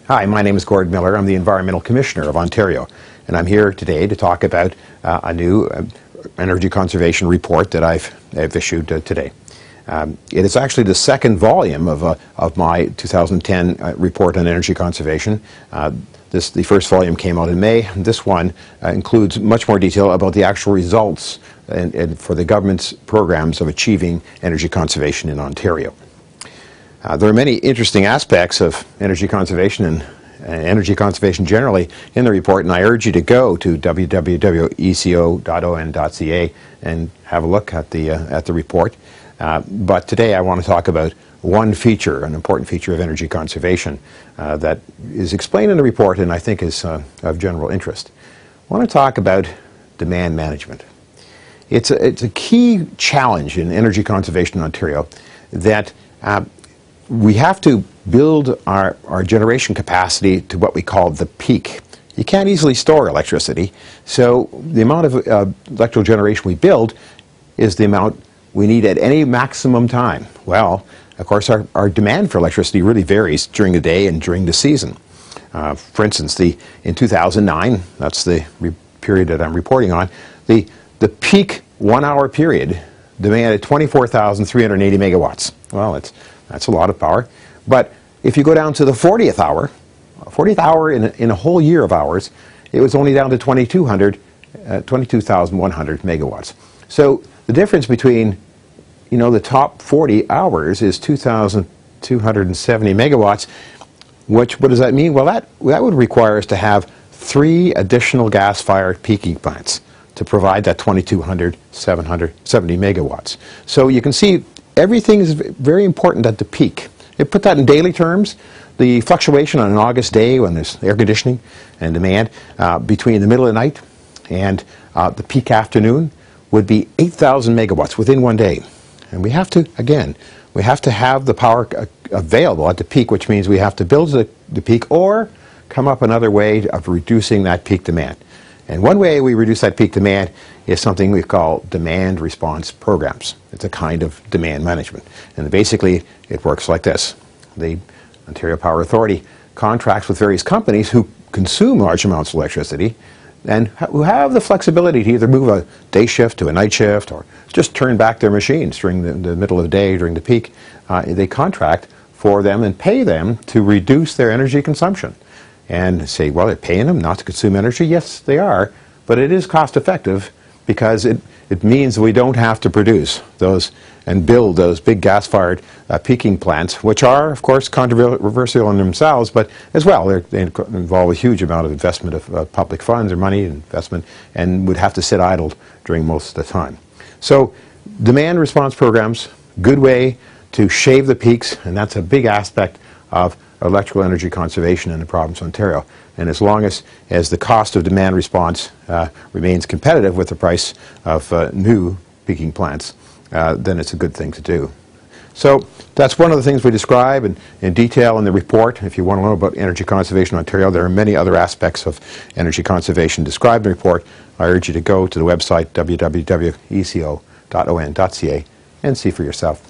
Hi, my name is Gord Miller. I'm the Environmental Commissioner of Ontario, and I'm here today to talk about a new energy conservation report that I've issued today. It is actually the second volume of my 2010 report on energy conservation. The first volume came out in May. This one includes much more detail about the actual results and for the government's programs of achieving energy conservation in Ontario. There are many interesting aspects of energy conservation and energy conservation generally in the report, and I urge you to go to www.eco.on.ca and have a look at the report. But today I want to talk about one feature, an important feature of energy conservation that is explained in the report and I think is of general interest. I want to talk about demand management. It's a key challenge in energy conservation in Ontario that we have to build our generation capacity to what we call the peak. You can't easily store electricity, so the amount of electrical generation we build is the amount we need at any maximum time. Well, of course, our demand for electricity really varies during the day and during the season. For instance, in 2009, that's the period that I'm reporting on, the peak 1 hour period demanded 24,380 megawatts. Well, that's a lot of power. But if you go down to the 40th hour in a whole year of hours, it was only down to 22,100 megawatts. So the difference between, the top 40 hours is 2,270 megawatts. What does that mean? Well, that would require us to have 3 additional gas-fired peaking plants to provide that 2,270 megawatts. So you can see everything is very important at the peak. You put that in daily terms, the fluctuation on an August day when there's air conditioning and demand between the middle of the night and the peak afternoon would be 8,000 megawatts within one day. And we have to have the power available at the peak, which means we have to build the peak or come up another way of reducing that peak demand. And one way we reduce that peak demand is something we call demand response programs. It's a kind of demand management. And basically, it works like this. The Ontario Power Authority contracts with various companies who consume large amounts of electricity and who have the flexibility to either move a day shift to a night shift or just turn back their machines during the middle of the day, during the peak. They contract for them and pay them to reduce their energy consumption. And say, well, they're paying them not to consume energy. Yes, they are, but it is cost effective because it means we don't have to produce those and build those big gas-fired peaking plants, which are, of course, controversial in themselves, but as well, they involve a huge amount of investment of public funds or money investment and would have to sit idle during most of the time. So demand response programs, good way to shave the peaks, and that's a big aspect of electrical energy conservation in the province of Ontario. And as long as the cost of demand response remains competitive with the price of new peaking plants, then it's a good thing to do. So that's one of the things we describe in detail in the report. If you want to learn about energy conservation in Ontario, there are many other aspects of energy conservation described in the report. I urge you to go to the website www.eco.on.ca and see for yourself.